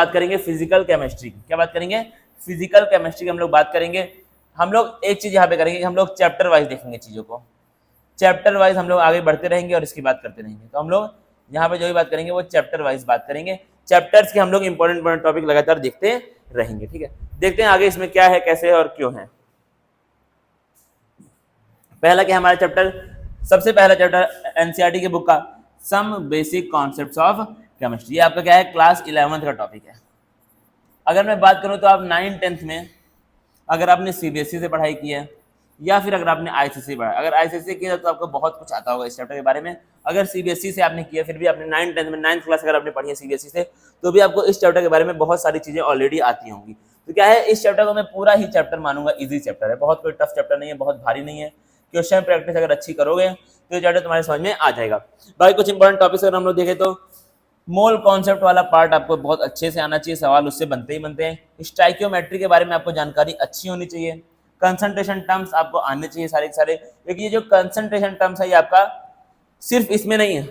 बात करेंगे physical chemistry की। क्या बात करेंगे? फिजिकल केमिस्ट्री की हम लोग बात करेंगे। हम लोग एक चीज यहाँ पे करेंगे कि हम लोग चैप्टर वाइज देखेंगे चीजों को, चैप्टर वाइज हम लोग आगे बढ़ते रहेंगे और इसकी बात करते रहेंगे। तो हम लोग यहाँ पे जो भी बात करेंगे वो चैप्टर वाइज बात करेंगे। चैप्टर्स के हम लोग इंपॉर्टेंट टॉपिक लगातार देखते रहेंगे। ठीक है, देखते हैं आगे इसमें क्या है, कैसे है और क्यों है। पहला क्या हमारा चैप्टर, सबसे पहला चैप्टर एनसीईआरटी की बुक का some basic concepts of chemistry. ये आपका क्या है, क्लास 11th का टॉपिक है। अगर मैं बात करूं तो आप 9th-10th में अगर आपने सीबीएसई से पढ़ाई की है या फिर अगर आपने आईसीएसई पढ़ा, अगर आईसीएसई किया तो आपको बहुत कुछ आता होगा इस चैप्टर के बारे में। अगर सीबीएसई से आपने किया फिर भी आपने 9th-10th में 9th क्लास अगर आपने पढ़ी है सीबीएसई से तो भी आपको इस चैप्टर के बारे में बहुत सारी चीजें ऑलरेडी आती होंगी। तो क्या है, इस चैप्टर को मैं पूरा ही चैप्टर मानूंगा इजी चैप्टर है, बहुत कोई टफ चैप्टर नहीं है, बहुत भारी नहीं है। क्वेश्चन प्रैक्टिस अगर अच्छी करोगे तो ये चैप्टर तुम्हारे समझ में आ जाएगा। बाकी कुछ इंपॉर्टेंट टॉपिक्स अगर हम लोग देखें तो मोल कॉन्सेप्ट वाला पार्ट आपको बहुत अच्छे से आना चाहिए, सवाल उससे बनते ही बनते हैं। स्टाइकियोमेट्री के बारे में आपको जानकारी अच्छी होनी चाहिए। कंसंट्रेशन टर्म्स आपको आने चाहिए सारे के सारे, क्योंकि ये जो कंसंट्रेशन टर्म्स है ये आपका सिर्फ इसमें नहीं है,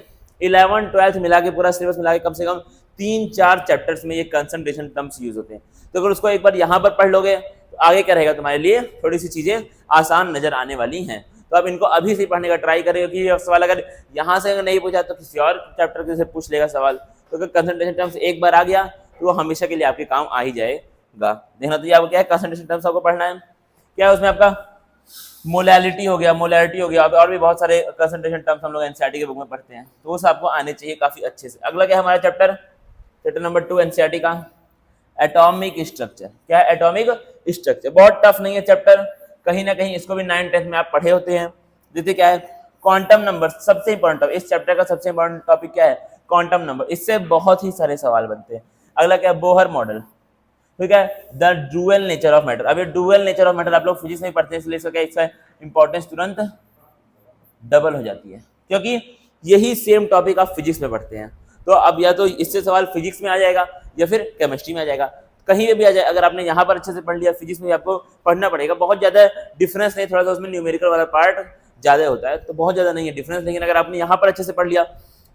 11th-12th मिला के पूरा सिलेबस मिला के कम से कम 3-4 चैप्टर्स में ये कंसंट्रेशन टर्म्स यूज होते हैं। तो अगर उसको एक बार यहाँ पर पढ़ लोगे तो आगे क्या रहेगा, तुम्हारे लिए थोड़ी सी चीजें आसान नजर आने वाली हैं। तो आप इनको अभी से पढ़ने का ट्राई करें, क्योंकि ये सवाल अगर यहाँ से नहीं पूछा तो किसी और चैप्टर से पूछ लेगा सवाल। तो अगर कंसंट्रेशन टर्म्स एक बार आ गया तो वो हमेशा के लिए आपके काम आ ही जाएगा। देखना तो ये आपको क्या है, कंसंट्रेशन टर्म्स आपको पढ़ना है। क्या है उसमें आपका मोलैलिटी हो गया, मोलैरिटी हो गया, और भी बहुत सारे कंसंट्रेशन टर्म्स हम लोग एनसीईआरटी के बुक में पढ़ते हैं, तो वो सब आपको आने चाहिए काफी अच्छे से। अगला क्या है हमारा चैप्टर, चैप्टर नंबर 2 एनसीईआरटी का एटॉमिक स्ट्रक्चर। क्या है, एटॉमिक स्ट्रक्चर। बहुत टफ नहीं है चैप्टर, कहीं ना कहीं इसको भी 9th-10th में आप पढ़े होते हैं। देखिए क्या है, क्वांटम नंबर सबसे इंपॉर्टेंट, इस चैप्टर का सबसे इंपॉर्टेंट टॉपिक क्या है, क्वांटम नंबर। इससे बहुत ही सारे सवाल बनते हैं। अगला क्या है, बोहर मॉडल। ठीक है, the dual nature of matter. अब ये डुअल नेचर ऑफ मैटर आप लोग फिजिक्स में पढ़ते हैं, इसलिए इसका क्या, इसका इंपॉर्टेंस तुरंत डबल हो जाती है, क्योंकि यही सेम टॉपिक आप फिजिक्स में पढ़ते हैं। तो अब या तो इससे सवाल फिजिक्स में आ जाएगा या फिर केमिस्ट्री में आ जाएगा, कहीं भी आ जाए। अगर आपने यहाँ पर अच्छे से पढ़ लिया, फिजिक्स में आपको पढ़ना पड़ेगा। बहुत ज्यादा डिफरेंस नहीं, थोड़ा सा उसमें न्यूमेरिकल वाला पार्ट ज्यादा होता है, तो बहुत ज्यादा नहीं है डिफरेंस। लेकिन अगर आपने यहाँ पर अच्छे से पढ़ लिया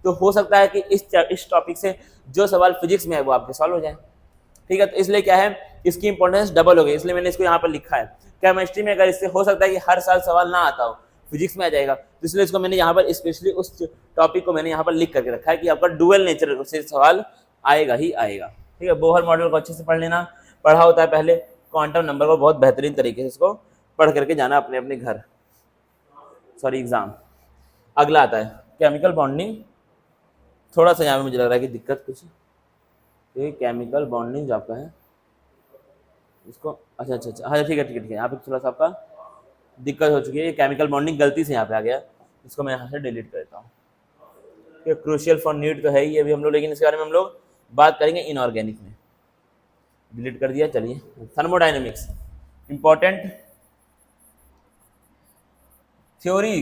तो हो सकता है कि इस टॉपिक से जो सवाल फिजिक्स में है वो आपके सॉल्व हो जाए। ठीक है, तो इसलिए क्या है, इसकी इंपॉर्टेंस डबल हो गई, इसलिए मैंने इसको यहाँ पर लिखा है। केमिस्ट्री में अगर इससे हो सकता है कि हर साल सवाल ना आता हो, फिजिक्स में आ जाएगा, तो इसलिए इसको मैंने यहाँ पर स्पेशली उस टॉपिक को मैंने यहाँ पर लिख करके रखा है कि आपका डुअल नेचर से सवाल आएगा ही आएगा। ठीक है, बोहर मॉडल को अच्छे से पढ़ लेना, पढ़ा होता है पहले। क्वांटम नंबर को बहुत बेहतरीन तरीके से इसको पढ़ करके जाना अपने अपने घर, सॉरी एग्जाम। अगला आता है केमिकल बॉन्डिंग। थोड़ा सा यहाँ पे मुझे लग रहा है कि दिक्कत कुछ, ये केमिकल बॉन्डिंग जो आपका है इसको, अच्छा, हाँ ठीक है, यहाँ पे थोड़ा सा आपका दिक्कत हो चुकी है। ये केमिकल बॉन्डिंग गलती से यहाँ पे आ गया, इसको मैं यहाँ से डिलीट कर देता हूँ। ये क्रूशियल फॉर नीड तो है ही अभी हम लोग, लेकिन इसके बारे में हम लोग बात करेंगे इनऑर्गेनिक में। डिलीट कर दिया। चलिए, थर्मोडायनेमिक्स इंपॉर्टेंट थ्योरी।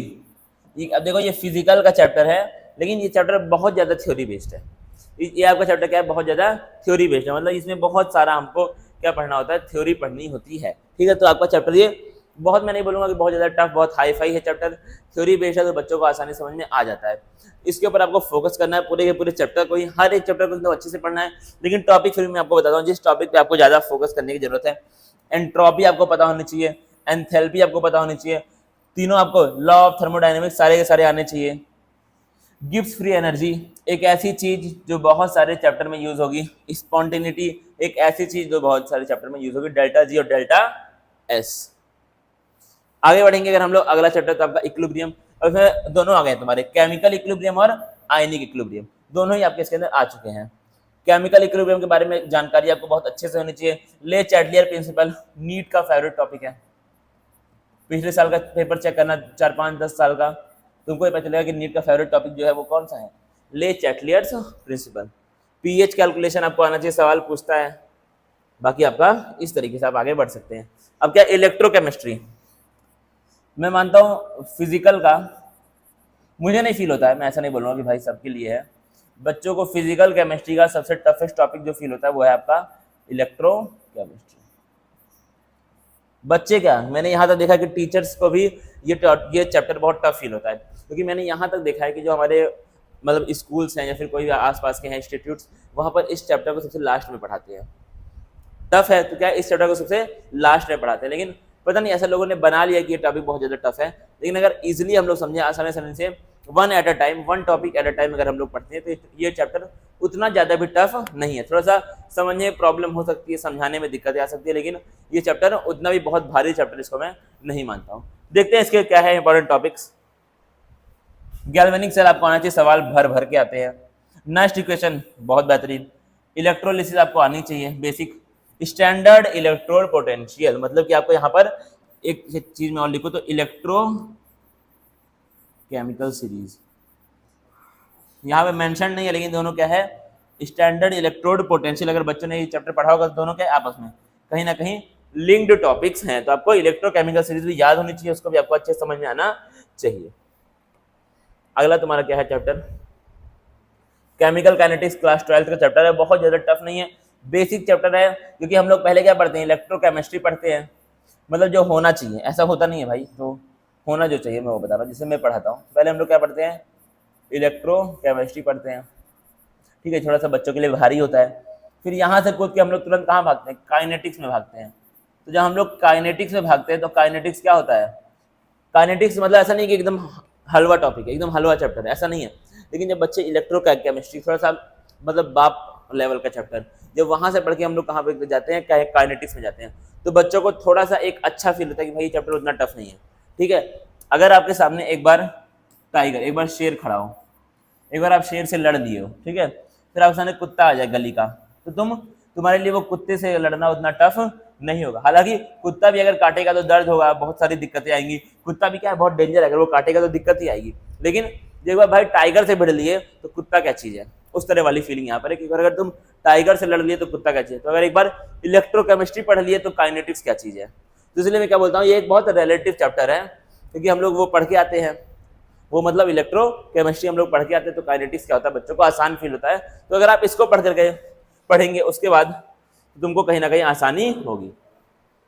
अब देखो, ये फिजिकल का चैप्टर है, लेकिन ये चैप्टर बहुत ज़्यादा थ्योरी बेस्ड है। ये आपका चैप्टर क्या है, बहुत ज़्यादा थ्योरी बेस्ड है, मतलब इसमें बहुत सारा हमको क्या पढ़ना होता है, थ्योरी पढ़नी होती है। ठीक है, तो आपका चैप्टर ये बहुत, मैं नहीं बोलूँगा कि बहुत ज़्यादा टफ, बहुत हाई फाई है चैप्टर, थ्योरी बेस्ड है, तो बच्चों को आसानी समझ में आ जाता है। इसके ऊपर आपको फोकस करना है, पूरे के पूरे चैप्टर को ही, हर एक चैप्टर को एकदम अच्छे से पढ़ना है। लेकिन टॉपिक फिर मैं आपको बताता हूँ जिस टॉपिक पे आपको ज़्यादा फोकस करने की जरूरत है। एंट्रोपी आपको पता होनी चाहिए, एंथैल्पी आपको पता होनी चाहिए, तीनों आपको लॉ ऑफ थर्मोडायनेमिक्स सारे के सारे आने चाहिए। गिब्स फ्री एनर्जी एक ऐसी चीज जो बहुत सारे चैप्टर में यूज होगी। स्पॉन्टेनिटी एक ऐसी चीज जो बहुत सारे चैप्टर में यूज होगी। डेल्टा जी और डेल्टा एस। आगे बढ़ेंगे अगर हम लोग, अगला चैप्टर तो आपका इक्विलिब्रियम। उसमें दोनों आ गए तुम्हारे, केमिकल इक्विलिब्रियम और आयनिक इक्विलिब्रियम, दोनों ही आपके इसके अंदर आ चुके हैं। केमिकल इक्विलिब्रियम के बारे में जानकारी आपको बहुत अच्छे से होनी चाहिए। ले चैटलियर प्रिंसिपल नीट का फेवरेट टॉपिक है। पिछले साल का पेपर चेक करना, 4-5-10 साल का, तुमको ये पता चलेगा कि नीट का फेवरेट टॉपिक जो है वो कौन सा है, ले चैटलियर्स प्रिंसिपल। पीएच कैलकुलेशन आपको आना चाहिए, सवाल पूछता है। बाकी आपका इस तरीके से आप आगे बढ़ सकते हैं। अब क्या, इलेक्ट्रोकेमिस्ट्री। मैं मानता हूँ फिजिकल का, मुझे नहीं फील होता है, मैं ऐसा नहीं बोलूँगा कि भाई सबके लिए है, बच्चों को फिजिकल केमिस्ट्री का सबसे टफेस्ट टॉपिक जो फील होता है वो है आपका इलेक्ट्रोकेमिस्ट्री। बच्चे क्या, मैंने यहाँ तक देखा कि टीचर्स को भी ये चैप्टर बहुत टफ फील होता है, क्योंकि मैंने यहाँ तक देखा है कि जो हमारे मतलब स्कूल्स हैं या फिर कोई आसपास के हैं इंस्टीट्यूट्स, वहाँ पर इस चैप्टर को सबसे लास्ट में पढ़ाते हैं। टफ है तो क्या इस चैप्टर को सबसे लास्ट में पढ़ाते हैं, लेकिन पता नहीं ऐसा लोगों ने बना लिया कि ये टॉपिक बहुत ज़्यादा टफ है। लेकिन अगर इजीली हम लोग समझे आसानी से one at a time, one topic at a time अगर हम लोग पढ़ते हैं तो ये चैप्टर उतना ज़्यादा भी टफ नहीं है। थोड़ा सा समझने में प्रॉब्लम हो सकती है, समझाने में दिक्कतें आ सकती है, लेकिन ये चैप्टर उतना भी बहुत भारी चैप्टर इसको मैं नहीं मानता हूँ। देखते हैं इसके क्या है इंपॉर्टेंट टॉपिक्स। गैल्वेनिक सेल आपको आना चाहिए, सवाल भर भर के आते हैं। नेक्स्ट इक्वेशन बहुत बेहतरीन। इलेक्ट्रोलिसिस आपको आनी चाहिए बेसिक। स्टैंडर्ड इलेक्ट्रोड पोटेंशियल, मतलब कि आपको यहाँ पर एक चीज में और लिखो तो इलेक्ट्रो केमिकल सीरीज, यहाँ पे मेंशन नहीं है लेकिन दोनों क्या है, स्टैंडर्ड इलेक्ट्रोड पोटेंशियल। अगर बच्चों ने ये चैप्टर पढ़ा होगा तो दोनों के आपस में कहीं ना कहीं लिंक्ड टॉपिक्स हैं, तो आपको इलेक्ट्रोकेमिकल सीरीज भी याद होनी चाहिए, उसको भी आपको अच्छे समझ में आना चाहिए। अगला तुम्हारा क्या है चैप्टर, केमिकल काइनेटिक्स, क्लास 12 का चैप्टर है। बहुत ज़्यादा टफ नहीं है, बेसिक चैप्टर है, क्योंकि हम लोग पहले क्या पढ़ते हैं, इलेक्ट्रोकेमिस्ट्री पढ़ते हैं, मतलब जो होना चाहिए, ऐसा होता नहीं है भाई, तो होना जो चाहिए मैं वो बता रहा हूँ, जिसे मैं पढ़ाता हूँ। पहले हम लोग क्या पढ़ते हैं, इलेक्ट्रोकेमिस्ट्री पढ़ते हैं, ठीक है, थोड़ा सा बच्चों के लिए भारी होता है। फिर यहाँ से कूद के हम लोग तुरंत कहाँ भागते हैं, काइनेटिक्स में भागते हैं। तो जब हम लोग काइनेटिक्स में भागते हैं तो काइनेटिक्स क्या होता है, काइनेटिक्स मतलब ऐसा नहीं कि एकदम हलवा टॉपिक है, एकदम हलवा चैप्टर है, ऐसा नहीं है। लेकिन जब बच्चे इलेक्ट्रोकेमिस्ट्री थोड़ा सा मतलब बाप लेवल का चैप्टर, जब वहाँ से पढ़ के हम लोग कहाँ पे जाते हैं, काइनेटिक्स में जाते हैं, तो बच्चों को थोड़ा सा एक अच्छा फील होता है कि भाई चैप्टर उतना टफ नहीं है। ठीक है, अगर आपके सामने एक बार टाइगर, एक बार शेर खड़ा हो, एक बार आप शेर से लड़ लिए हो, ठीक है, फिर आपके सामने कुत्ता आ जाए गली का, तो तुम्हारे लिए वो कुत्ते से लड़ना उतना टफ नहीं होगा। हालांकि कुत्ता भी अगर काटेगा तो दर्द होगा, बहुत सारी दिक्कतें आएंगी, कुत्ता भी क्या है, बहुत डेंजर है, अगर वो काटेगा तो दिक्कत ही आएगी। लेकिन एक बार भाई टाइगर से भिड़ लिए तो कुत्ता क्या चीज़ है, उस तरह वाली फीलिंग यहाँ पर है कि अगर तुम टाइगर से लड़ लिए तो कुत्ता क्या चीज़ है, तो अगर एक बार इलेक्ट्रोकेमिस्ट्री पढ़ लिए तो काइनेटिक्स क्या चीज़ है। तो इसलिए मैं क्या बोलता हूँ, ये एक बहुत रिलेटिव चैप्टर है, क्योंकि हम लोग वो पढ़ के आते हैं, वो मतलब इलेक्ट्रोकेमिस्ट्री हम लोग पढ़ के आते हैं, तो काइनेटिक्स क्या होता है, बच्चों को आसान फील होता है। तो अगर आप इसको पढ़ेंगे उसके बाद तो तुमको कहीं ना कहीं आसानी होगी।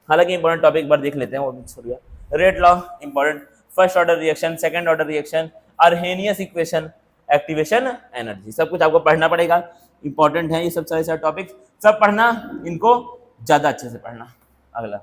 हालांकि इंपॉर्टेंट टॉपिक एक बार देख लेते हैं, वो मिस हो गया। Rate law important, first order reaction, second order reaction, Arrhenius equation, activation energy, सब कुछ आपको पढ़ना पड़ेगा, इंपॉर्टेंट है ये सब सारे टॉपिक्स, सब पढ़ना, इनको ज़्यादा अच्छे से पढ़ना। अगला